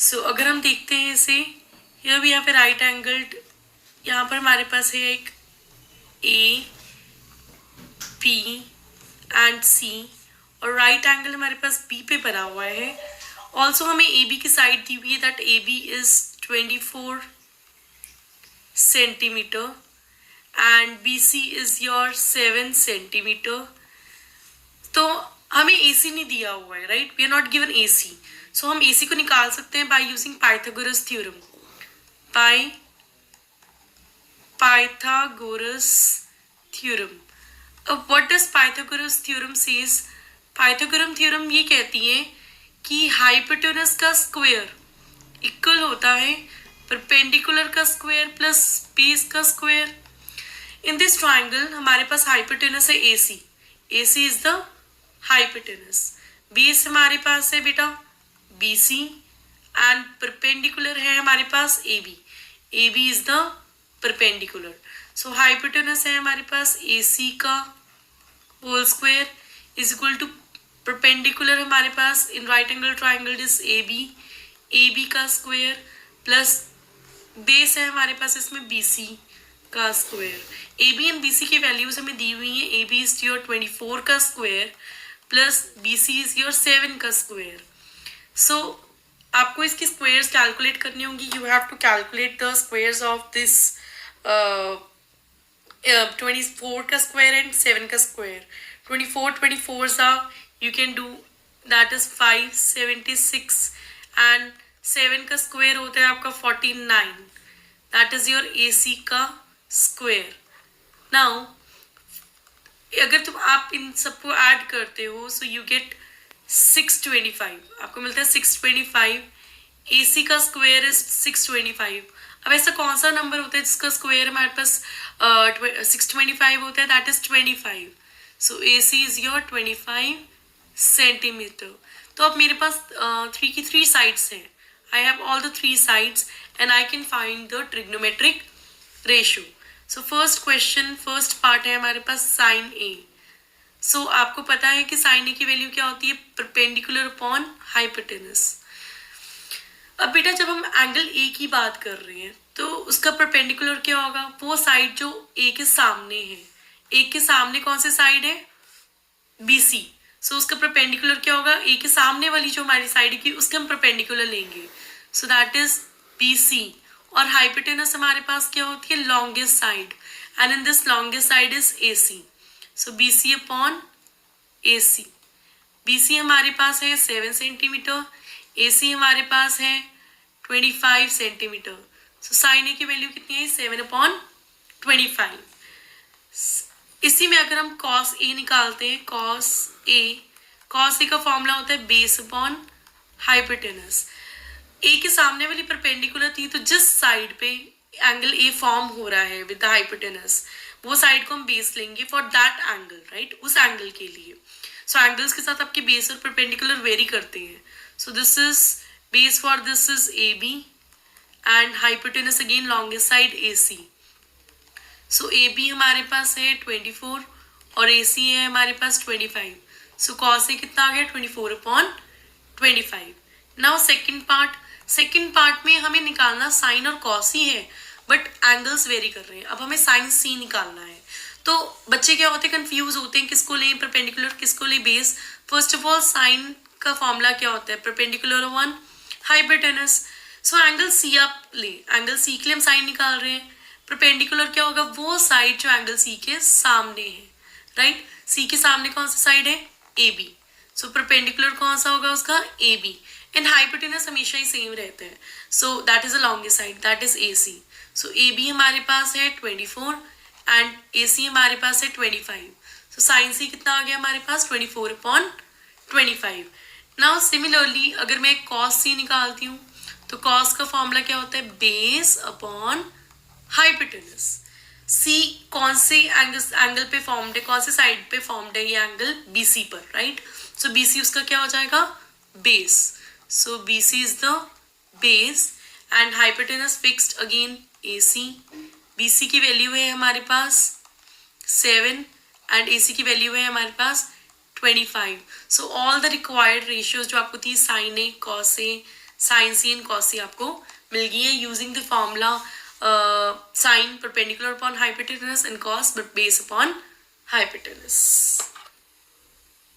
अगर हम देखते हैं इसे, here we have a right angled, यहाँ पर हमारे पास है एक ए पी एंड सी, और राइट एंगल हमारे पास बी पे बना हुआ है। ऑल्सो हमें ए बी की साइड दी हुई है, that A B is 24 centimetre and B C is your 7 centimetre. तो हमें ए सी नहीं दिया हुआ है, right, we are not given A C. So हम ए सी को निकाल सकते हैं by using Pythagoras theorem. Pythagoras theorem. अब what does Pythagoras theorem says? Pythagoras theorem ये कहती है कि हाइपोटेनस का स्क्वायर इक्वल होता है परपेंडिकुलर का स्क्वायर प्लस बेस का स्क्वायर। इन दिस ट्राइंगल हमारे पास हाइपोटेनस है ए सी, ए सी इज द हाइपोटेनस। बेस हमारे पास है बेटा बी सी एंड परपेंडिकुलर है हमारे पास A B, A B is the perpendicular. So hypotenuse है हमारे पास ए सी का whole square is equal to perpendicular हमारे पास in right angle triangle is A B का स्क्वायर प्लस बेस है हमारे पास इसमें बी सी का square. A B and B C की वैल्यूज हमें दी हुई है, ए बी इज योर 24 का square plus B C is your 7 का स्क्वायर। सो आपको इसकी स्क्वायर्स कैलकुलेट करनी होंगी। You have to calculate the squares of this 24 का स्क्वायर एंड 7 का square. 24 you can do, that is 576 and 7 का स्क्वायर होता है आपका 49, that is your AC का स्क्वायर। नाउ अगर तुम आप इन सबको ऐड करते हो सो यू गेट 625, आपको मिलता है 625। AC का स्क्वायर इज 625। अब ऐसा कौन सा नंबर होता है जिसका स्क्वायर हमारे पास 625 होता है? That is 25। So AC is your 25 centimetre. तो अब मेरे पास 3 की 3 साइड्स हैं, I have all the 3 sides and I can find the trigonometric ratio. So first question, first part है हमारे पास साइन ए। सो आपको पता है कि साइन ए की वैल्यू क्या होती है? Perpendicular upon hypotenuse. अब बेटा जब हम एंगल ए की बात कर रहे हैं तो उसका परपेंडिकुलर क्या होगा? वो साइड जो ए के सामने है। ए के सामने कौन सी साइड है? B C. सो उसका परपेंडिकुलर क्या होगा? ए के सामने वाली जो हमारी साइड की उसके हम परपेंडिकुलर लेंगे, so that is B C. और हाइपोटेनस हमारे पास क्या होती है? Longest side, and in this longest side is A C. So B C upon A C. B C हमारे पास है 7 सेंटीमीटर, ए सी हमारे पास है 25 सेंटीमीटर। सो साइन ए की वैल्यू कितनी है? 7/25। इसी में अगर हम कॉस ए निकालते हैं, कॉस ए का फॉर्मूला होता है बेस अपॉन हाइपोटेनस। ए के सामने वाली परपेंडिकुलर थी, तो जिस साइड पे एंगल ए फॉर्म हो रहा है विद द हाइपोटेनस वो साइड को हम बेस लेंगे फॉर दैट एंगल, राइट, उस एंगल के लिए। सो एंगल्स के साथ आपके बेस और परपेंडिकुलर वेरी करते हैं। So this is base for this is A B and hypotenuse again longest side A C. So A B हमारे पास है 24 और ए सी है हमारे पास 25। सो कॉस ए कितना आ गया? 24/25। नाउ सेकंड पार्ट में हमें निकालना साइन और कॉस ही है, बट एंगल्स वेरी कर रहे हैं। अब हमें साइन सी निकालना है। तो बच्चे क्या होते हैं? कंफ्यूज होते हैं, किसको लें परपेंडिकुलर, किसको लें base. First of all sine का फॉर्मूला क्या होता है? Perpendicular one hypotenuse. So angle C आप ले, एंगल सी के लिए हम साइन निकाल रहे हैं। परपेंडिकुलर क्या होगा? वो साइड जो एंगल सी के सामने है, राइट। सी के सामने कौन सा साइड है? A B. सो परपेंडिकुलर कौन सा होगा उसका? ए बी। एंड हाइपोटेनस हमेशा ही सेम रहते हैं, so that is the longest side, that is A C. So A B हमारे पास है 24 एंड ए सी हमारे पास है 25। सो साइन सी कितना आ गया हमारे पास? 24/25। नाउ सिमिलरली अगर मैं कॉस सी निकालती हूँ तो कॉस का फॉर्मूला क्या होता है? Base upon hypotenuse. सी कौन से एंगल पे फॉर्म्ड है, कौन से साइड पे फॉर्म्ड है? ये एंगल बी सी पर, राइट। सो बी सी उसका क्या हो जाएगा? Base. So B C is the base and hypotenuse fixed again A C. B C की वैल्यू है हमारे पास 7 एंड ए सी की वैल्यू है हमारे पास 25। So all the required ratios जो आपको थी sine A, cos A, sine C and cos C आपको मिल गई है using the formula sine perpendicular upon hypotenuse and cos but base upon hypotenuse.